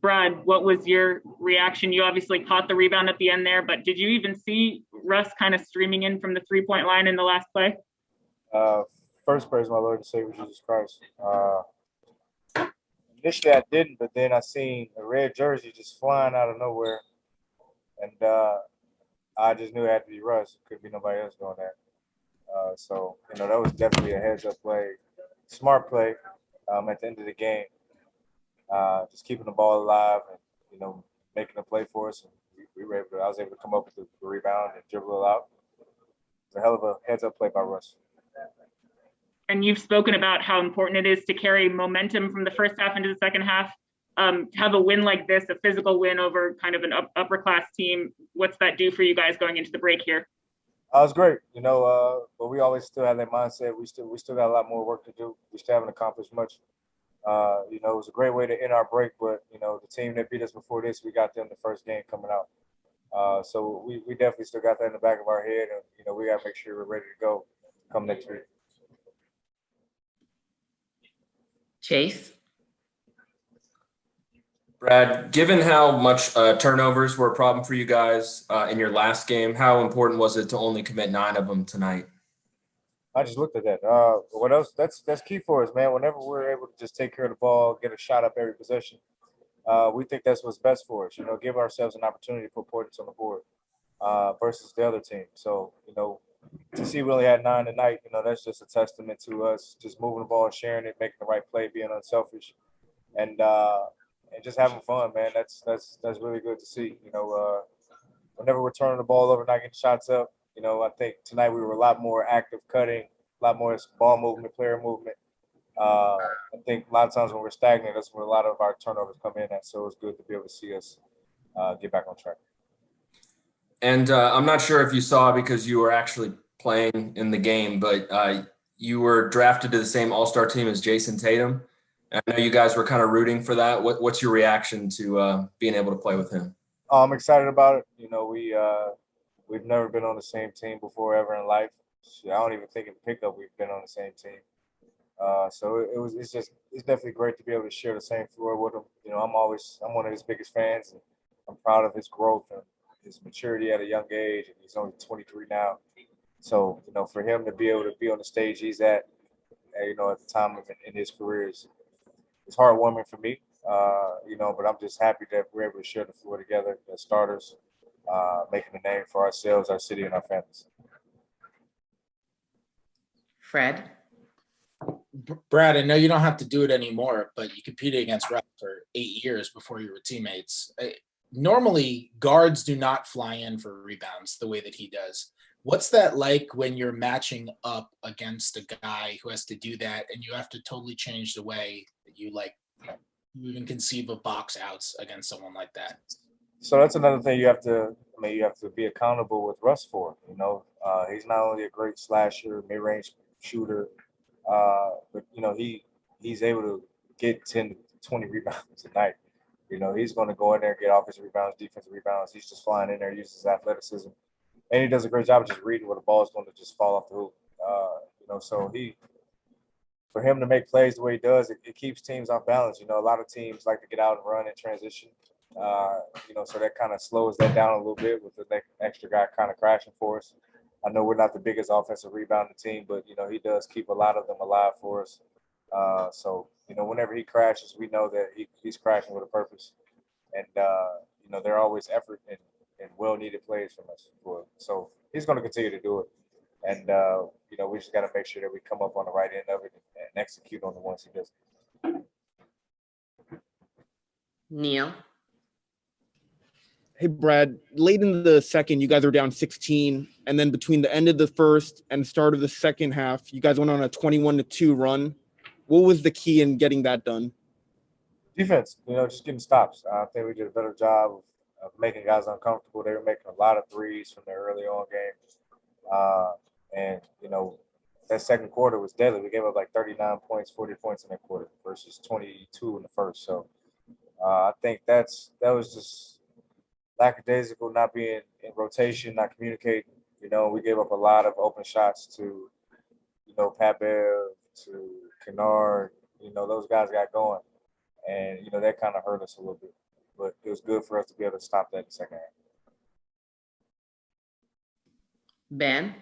Brad, what was your reaction? You obviously caught the rebound at the end there, but did you even see Russ kind of streaming in from the 3-point line in the last play? First, praise my Lord and Savior Jesus Christ. Initially, I didn't, but then I seen a red jersey just flying out of nowhere, and I just knew it had to be Russ. It couldn't be nobody else doing that. So, that was definitely a heads-up play, smart play at the end of the game. Just keeping the ball alive and, making a play for us. And I was able to come up with the rebound and dribble it out. It's a hell of a heads-up play by Russ. And you've spoken about how important it is to carry momentum from the first half into the second half. To have a win like this, a physical win over kind of an upper-class team, what's that do for you guys going into the break here? It was great, but we always still have that mindset. We still got a lot more work to do. We still haven't accomplished much. It was a great way to end our break, but, the team that beat us before this, we got them the first game coming out. So we definitely still got that in the back of our head, and, we got to make sure we're ready to go come next week. Chase? Brad, given how much turnovers were a problem for you guys in your last game, how important was it to only commit 9 of them tonight? I just looked at that. What else? That's key for us, man. Whenever we're able to just take care of the ball, get a shot up every possession, we think that's what's best for us. Give ourselves an opportunity to put points on the board versus the other team. So, to see we only had 9 tonight, that's just a testament to us just moving the ball, sharing it, making the right play, being unselfish, and just having fun, man. That's really good to see. Whenever we're turning the ball over, not getting shots up, I think tonight we were a lot more active cutting, a lot more ball movement, player movement. I think a lot of times when we're stagnant, that's where a lot of our turnovers come in at. So it's good to be able to see us get back on track. And I'm not sure if you saw because you were actually playing in the game, but you were drafted to the same All-Star team as Jayson Tatum. I know you guys were kind of rooting for that. What's your reaction to being able to play with him? I'm excited about it. We've never been on the same team before ever in life. I don't even think in pickup we've been on the same team. So it's definitely great to be able to share the same floor with him. I'm one of his biggest fans, and I'm proud of his growth and his maturity at a young age. And he's only 23 now. So, for him to be able to be on the stage he's at the time in his career it's heartwarming for me. But I'm just happy that we're able to share the floor together as starters, making a name for ourselves, our city, and our families. Fred? Brad, I know you don't have to do it anymore, but you competed against Russ for 8 years before you were teammates. Normally, guards do not fly in for rebounds the way that he does. What's that like when you're matching up against a guy who has to do that, and you have to totally change the way that you even conceive of box outs against someone like that? So that's another thing you have to be accountable with Russ for. He's not only a great slasher, mid-range shooter, but he's able to get 10 to 20 rebounds a night. He's going to go in there and get offensive rebounds, defensive rebounds. He's just flying in there, uses his athleticism, and he does a great job of just reading where the ball is going to just fall off the hoop. So for him to make plays the way he does, it keeps teams off balance. A lot of teams like to get out and run in transition. So that kind of slows that down a little bit with the extra guy kind of crashing for us. I know we're not the biggest offensive rebounding team, but, he does keep a lot of them alive for us. So whenever he crashes, we know that he's crashing with a purpose. And, there are always effort and well-needed plays from us. So he's going to continue to do it. And, we just got to make sure that we come up on the right end of it and execute on the ones he does. Neil? Hey, Brad, late in the second, you guys were down 16. And then between the end of the first and the start of the second half, you guys went on a 21-2 run. What was the key in getting that done? Defense, just getting stops. I think we did a better job of making guys uncomfortable. They were making a lot of threes from their early on games. And that second quarter was deadly. We gave up like 39 points, 40 points in that quarter versus 22 in the first. So I think that was just lackadaisical, not being in rotation, not communicating. We gave up a lot of open shots to, Pat Beal, to Kennard. Those guys got going. and that kind of hurt us a little bit. But it was good for us to be able to stop that in the second half. Ben?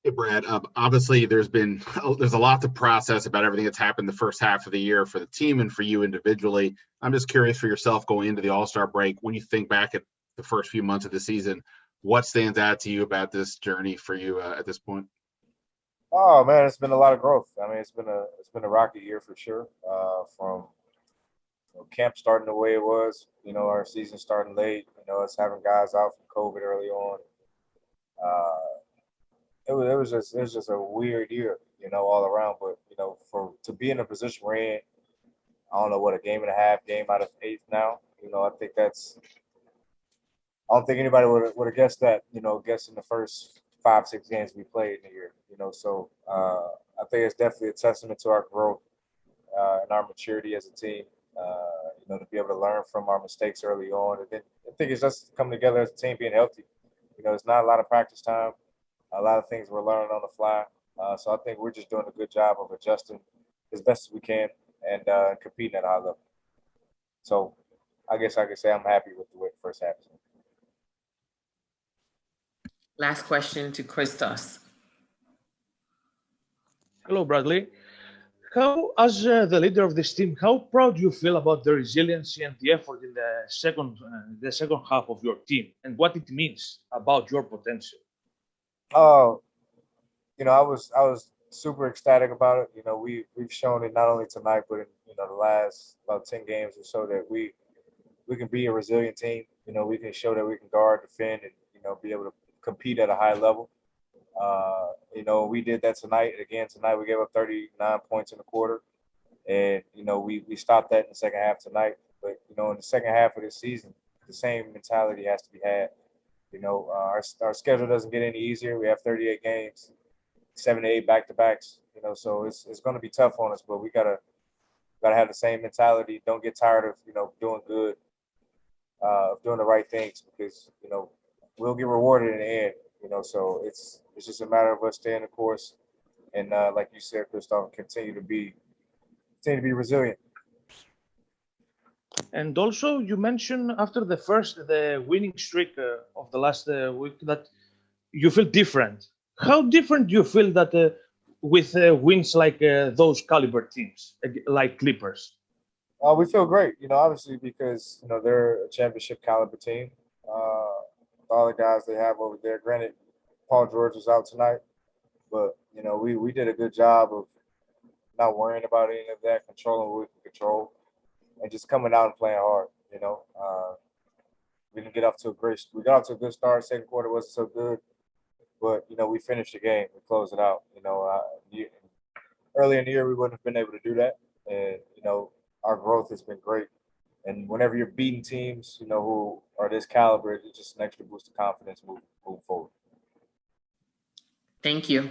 Hey, Brad. Obviously, there's a lot to process about everything that's happened the first half of the year for the team and for you individually. I'm just curious for yourself going into the All-Star break. When you think back at the first few months of the season, what stands out to you about this journey for you at this point? Oh man, it's been a lot of growth. I mean, it's been a rocky year for sure. From camp starting the way it was, our season starting late. Us having guys out from COVID early on. It was just a weird year, all around. But to be in the position we're in, I don't know what, a game and a half, game out of 8 now. I think I don't think anybody would have guessed that. Guessing the first 5-6 games we played in the year. So I think it's definitely a testament to our growth and our maturity as a team. To be able to learn from our mistakes early on, and then I think it's just coming together as a team, being healthy. It's not a lot of practice time. A lot of things we're learning on the fly. So I think we're just doing a good job of adjusting as best as we can and competing at a high level. So I guess I could say I'm happy with the way the first half is. Last question to Christos. Hello, Bradley. How, as the leader of this team, how proud do you feel about the resiliency and the effort in the second half of your team, and what it means about your potential? Oh, I was super ecstatic about it. We've shown it not only tonight, but in the last about 10 games or so that we can be a resilient team. We can show that we can guard, defend, and be able to compete at a high level. We did that tonight. Again, tonight we gave up 39 points in the quarter. And, we stopped that in the second half tonight. But, in the second half of this season, the same mentality has to be had. Our schedule doesn't get any easier. We have 38 games, 7 to 8 back-to-backs, so it's going to be tough on us, but we gotta have the same mentality. Don't get tired of, doing good, doing the right things, because, we'll get rewarded in the end. So it's just a matter of us staying the course and, like you said, Christoph, continue to be resilient. And also, you mentioned after the winning streak of the last week that you feel different. How different do you feel that with wins like those caliber teams, like Clippers? We feel great, obviously because, they're a championship caliber team. All the guys they have over there. Granted, Paul George is out tonight, but, we did a good job of not worrying about any of that, controlling what we can control, and just coming out and playing hard. We didn't get off to we got off to a good start. Second quarter wasn't so good, but we finished the game. We closed it out. Early in the year we wouldn't have been able to do that, and our growth has been great. And whenever you're beating teams, who are this caliber, it's just an extra boost of confidence moving forward. Thank you.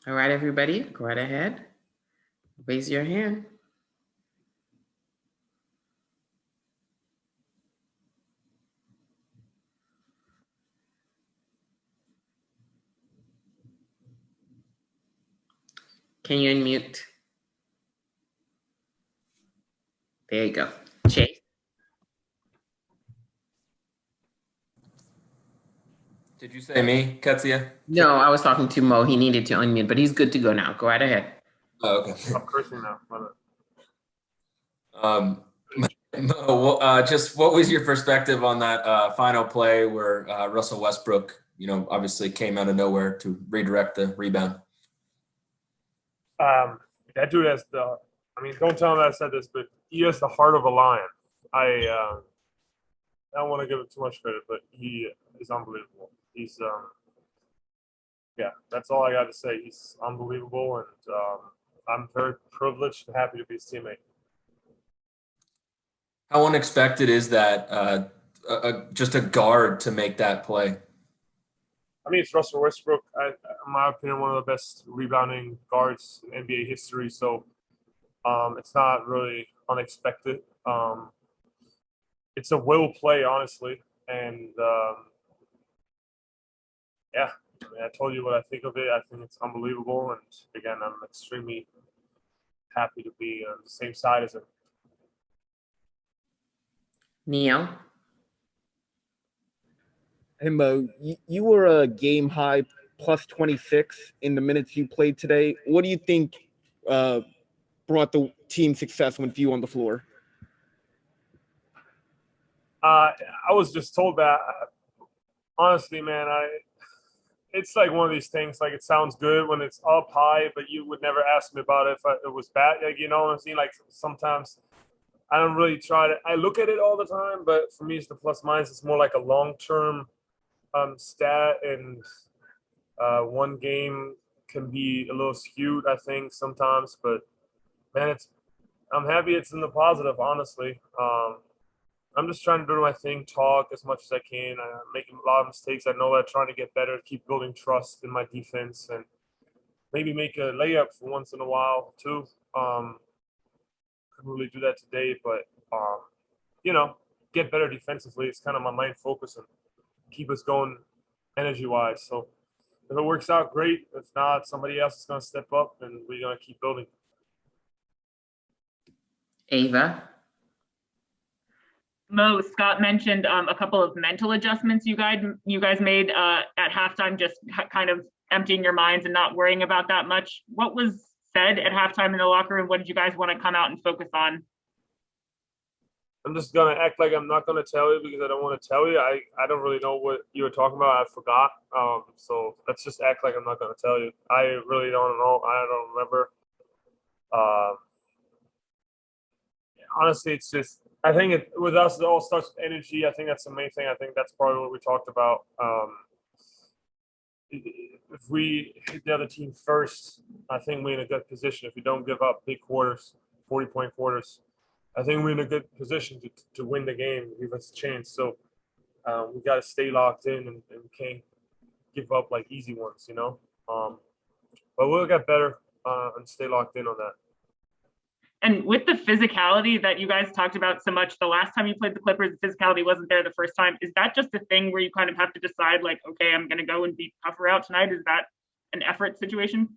All right, everybody, go right ahead. Raise your hand. Can you unmute? There you go. Chase? Did you say me, Ketsia? No, I was talking to Mo. He needed to unmute, but he's good to go now. Go right ahead. Oh, okay. I'm cursing now. Just what was your perspective on that final play where Russell Westbrook, obviously came out of nowhere to redirect the rebound? That dude has don't tell him I said this, but he has the heart of a lion. I don't want to give him too much credit, but he is unbelievable. He's that's all I got to say. He's unbelievable, and I'm very privileged and happy to be his teammate. How unexpected is that, just a guard to make that play? It's Russell Westbrook. In my opinion, one of the best rebounding guards in NBA history. So it's not really unexpected. It's a will play, honestly. And I told you what I think of it. I think it's unbelievable, and again, I'm extremely happy to be on the same side as him. Neil. Hey Mo, you were a game high plus 26 in the minutes you played today. What do you think brought the team success with you on the floor? I was just told that. Honestly, man, it's like one of these things. Like, it sounds good when it's up high, but you would never ask me about it if it was bad. Like, you know what I'm saying? Like, sometimes I don't really try to. I look at it all the time, but for me, it's the plus minus. It's more like a long-term stat, and one game can be a little skewed, I think, sometimes. But man, I'm happy it's in the positive, honestly. I'm just trying to do my thing, talk as much as I can. I'm making a lot of mistakes. I know that, trying to get better, keep building trust in my defense, and maybe make a layup for once in a while too. Couldn't really do that today, but you know, get better defensively. It's kind of my main focus, and keep us going energy-wise. So if it works out, great. If not, somebody else is going to step up, and we're going to keep building. Ava. Mo, Scott mentioned a couple of mental adjustments you guys made at halftime, just kind of emptying your minds and not worrying about that much. What was said at halftime in the locker room? What did you guys want to come out and focus on? I'm just going to act like I'm not going to tell you because I don't want to tell you. I don't really know what you were talking about. I forgot. So let's just act like I'm not going to tell you. I really don't know. I don't remember. Honestly, it's just, I think with us, it all starts with energy. I think that's the main thing. I think that's probably what we talked about. If we hit the other team first, I think we're in a good position. If we don't give up big quarters, 40-point quarters, I think we're in a good position to win the game, give us a chance. So we got to stay locked in and can't give up like easy ones, you know. But we'll get better and stay locked in on that. And with the physicality that you guys talked about so much the last time you played the Clippers, the physicality wasn't there the first time. Is that just a thing where you kind of have to decide, like, okay, I'm going to go and beat tougher out tonight? Is that an effort situation?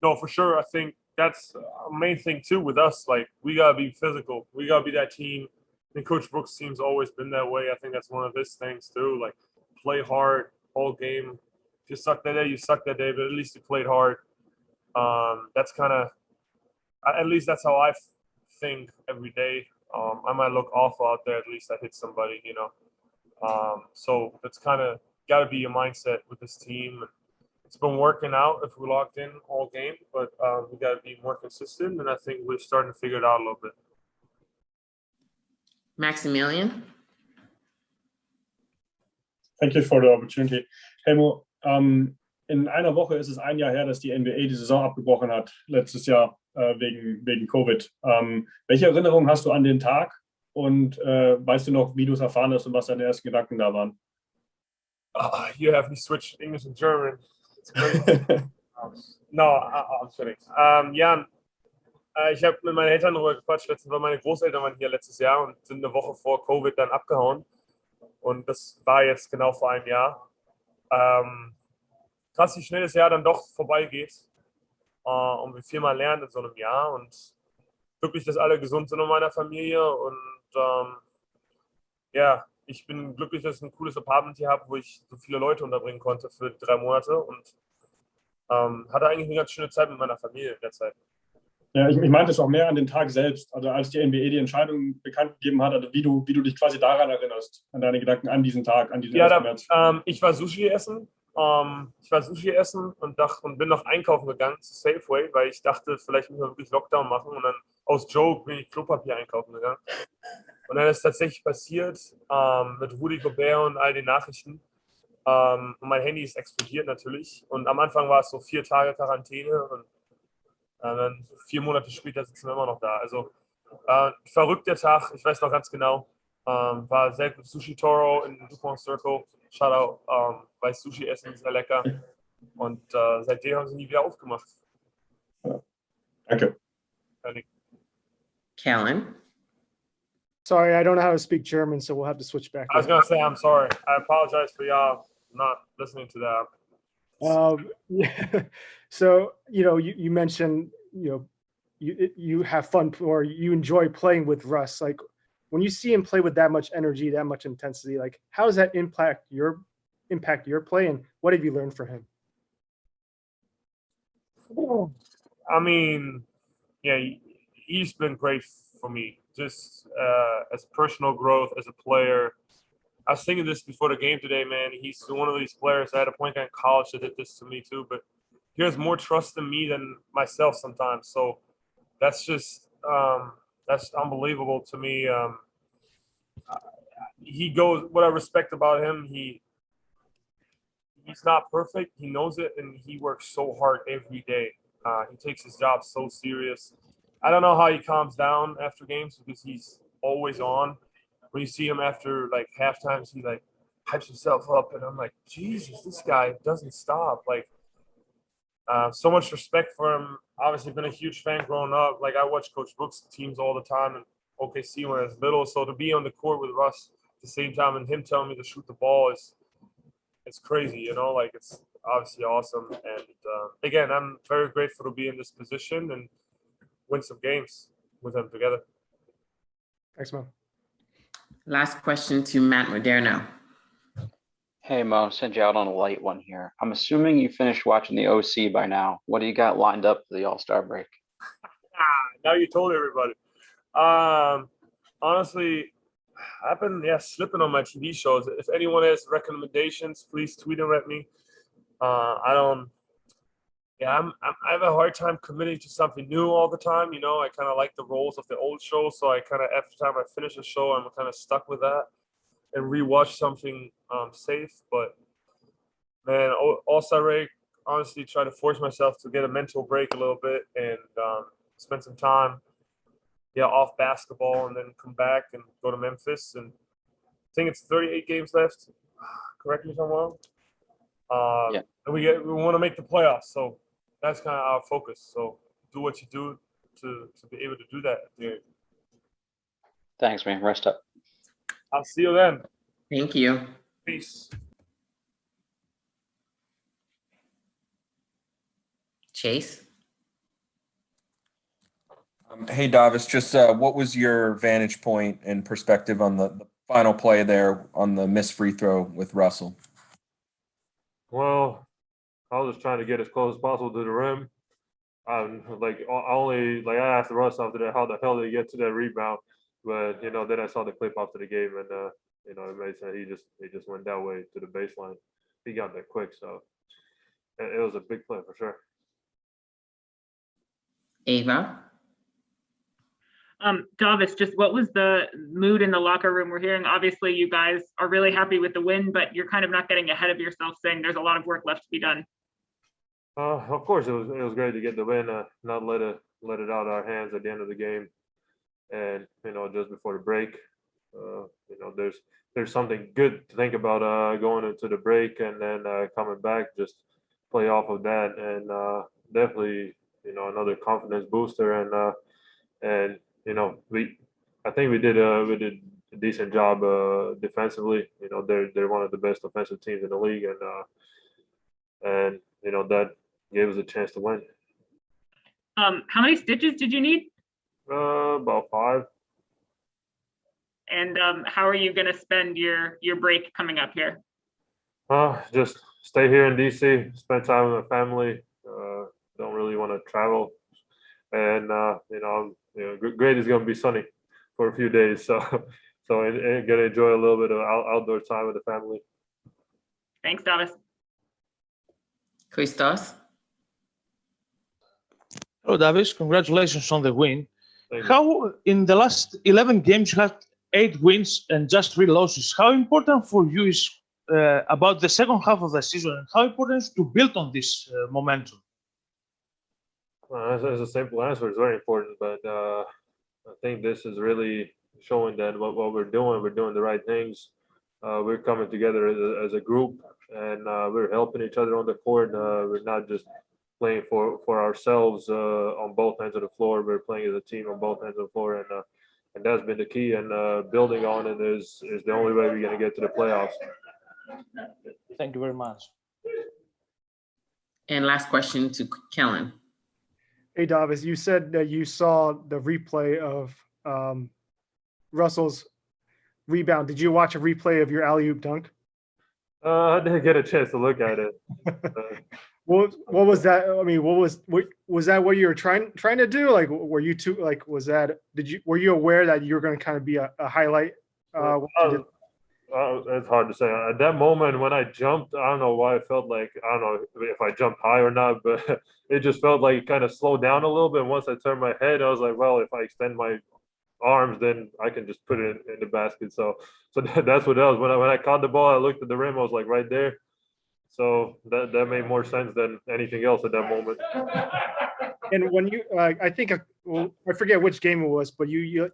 No, for sure. I think that's a main thing too with us. Like, we gotta be physical. We gotta be that team. I think Coach Brooks' team's always been that way. I think that's one of his things too. Like, play hard all game. If you suck that day, you suck that day. But at least you played hard. That's kind of, at least that's how I think every day. I might look awful out there. At least I hit somebody, you know. So that's kind of got to be a mindset with this team. It's been working out if we locked in all game, but we got to be more consistent, and I think we're starting to figure it out a little bit. Maximilian. Thank you for the opportunity. Helmo, in einer Woche ist es ein Jahr her, dass die NBA die Saison abgebrochen hat, letztes Jahr wegen Covid. Welche Erinnerungen hast du an den Tag und weißt du noch, wie du es erfahren hast und was deine ersten Gedanken da waren? You have me switch English and German. It's great. No, I'm kidding. Ja, ich habe mit meinen Eltern darüber gequatscht. Letztens, weil meine Großeltern waren hier letztes Jahr und sind eine Woche vor Covid dann abgehauen. Und das war jetzt genau vor einem Jahr. Krass, wie schnell das Jahr dann doch vorbeigeht. Und wir viel mal lernen in so einem Jahr. Und wirklich, dass alle gesund sind in meiner Familie. Und ja, ich bin glücklich, dass ich ein cooles Apartment hier habe, wo ich so viele Leute unterbringen konnte für 3 Monate. Und hatte eigentlich eine ganz schöne Zeit mit meiner Familie in der Zeit. Ja, ich meinte es auch mehr an den Tag selbst, also als die NBA die Entscheidung bekannt gegeben hat, also wie du dich quasi daran erinnerst, an deine Gedanken an diesen Tag, an diesen 1. März. Ich war Sushi essen. Und bin noch einkaufen gegangen zu Safeway, weil ich dachte, vielleicht müssen wir wirklich Lockdown machen. Und dann aus Joke bin ich Klopapier einkaufen gegangen. Und dann ist tatsächlich passiert mit Rudy Gobert und all den Nachrichten. Und mein Handy ist explodiert natürlich. Und am Anfang war es so 4 Tage Quarantäne. Und dann 4 Monate später sitzen wir immer noch da. Also verrückter Tag, ich weiß noch ganz genau. War sehr gut. Sushi Toro in Dupont Circle. Shoutout, weil Sushi essen sehr lecker. Und seitdem haben sie nie wieder aufgemacht. Danke. Kellen. Sorry, I don't know how to speak German, so we'll have to switch back. I was going to say, I'm sorry. I apologize for y'all not listening to that. Yeah. So, you mentioned, you have fun or you enjoy playing with Russ. Like when you see him play with that much energy, that much intensity, like how does that impact your play and what have you learned from him? I mean, yeah, he's been great for me, just as personal growth as a player. I was thinking this before the game today, man. He's one of these players. I had a point guard in college that did this to me too, but he has more trust in me than myself sometimes. So that's just that's unbelievable to me. He goes. What I respect about him, he's not perfect. He knows it, and he works so hard every day. He takes his job so serious. I don't know how he calms down after games because he's always on. When you see him after like half times, he like hypes himself up, and I'm like, Jesus, this guy doesn't stop. Like, so much respect for him. Obviously, been a huge fan growing up. Like, I watch Coach Brooks' teams all the time, and OKC when I was little. So to be on the court with Russ at the same time, and him telling me to shoot the ball is it's crazy. Like it's obviously awesome. And again, I'm very grateful to be in this position and win some games with them together. Thanks, Mo. Last question to Matt Moderno. Hey, Mo, send you out on a light one here. I'm assuming you finished watching the OC by now. What do you got lined up for the All-Star break? Now you told everybody. Honestly, I've been slipping on my TV shows. If anyone has recommendations, please tweet them at me. I don't. Yeah, I have a hard time committing to something new all the time. I kind of like the roles of the old shows, so I kind of every time I finish a show, I'm kind of stuck with that and rewatch something safe. But man, All-Star break, honestly, try to force myself to get a mental break a little bit and spend some time, off basketball, and then come back and go to Memphis. And I think it's 38 games left. Correct me if I'm wrong. And we want to make the playoffs, so that's kind of our focus. So do what you do to be able to do that. Yeah. Thanks, man. Rest up. I'll see you then. Thank you. Peace. Chase? Hey, Davis, just what was your vantage point and perspective on the final play there on the missed free throw with Russell? Well, I was just trying to get as close as possible to the rim. I asked Russ after that, how the hell did he get to that rebound? But then I saw the clip after the game, and it made sense. He just went that way to the baseline. He got there quick, so it was a big play for sure. Ava? Davis, just what was the mood in the locker room? We're hearing, obviously, you guys are really happy with the win, but you're kind of not getting ahead of yourself, saying there's a lot of work left to be done. Of course, it was great to get the win, not let it out of our hands at the end of the game, and just before the break, there's something good to think about going into the break and then coming back, just play off of that, and definitely another confidence booster, and I think we did a decent job defensively. They're one of the best offensive teams in the league, and that gave us a chance to win. How many stitches did you need? About 5. And how are you going to spend your break coming up here? Just stay here in DC, spend time with my family. Don't really want to travel, and great is going to be sunny for a few days, so I'm gonna enjoy a little bit of outdoor time with the family. Thanks, Davis. Christos? Hello, Davis. Congratulations on the win. Thank you. How in the last 11 games you had 8 wins and just 3 losses? How important for you is about the second half of the season, and how important is to build on this momentum? That's a simple answer. It's very important, but I think this is really showing that what we're doing the right things. We're coming together as a group, and we're helping each other on the court. We're not just playing for ourselves on both ends of the floor. We're playing as a team on both ends of the floor, and that's been the key. And building on it is the only way we're going to get to the playoffs. Thank you very much. And last question to Kellen. Hey, Davis, you said that you saw the replay of Russell's rebound. Did you watch a replay of your alley-oop dunk? I didn't get a chance to look at it. What was that? I mean, was that what you were trying to do? Like, were you two like? Were you aware that you were going to kind of be a highlight? It's hard to say. At that moment when I jumped, I don't know why I felt like, I don't know if I jumped high or not, but it just felt like it kind of slowed down a little bit. Once I turned my head, I was like, well, if I extend my arms, then I can just put it in the basket. So that's what that was. When I caught the ball, I looked at the rim, I was like right there. So that made more sense than anything else at that moment. And when you, I think, well, I forget which game it was, but you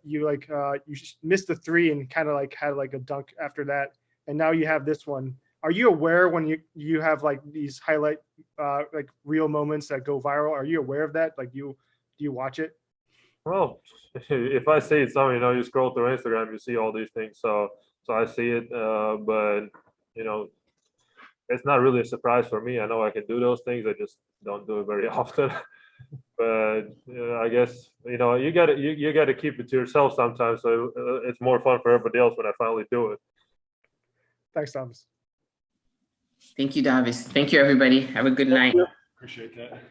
missed the three and kind of like had like a dunk after that, and now you have this one. Are you aware when you have like these highlight like real moments that go viral? Are you aware of that? Like do you watch it? Well, if I see something, you scroll through Instagram, you see all these things. So I see it, but it's not really a surprise for me. I know I can do those things. I just don't do it very often. But I guess you gotta keep it to yourself sometimes. So it's more fun for everybody else when I finally do it. Thanks, Thomas. Thank you, Davis. Thank you, everybody. Have a good night. Appreciate that.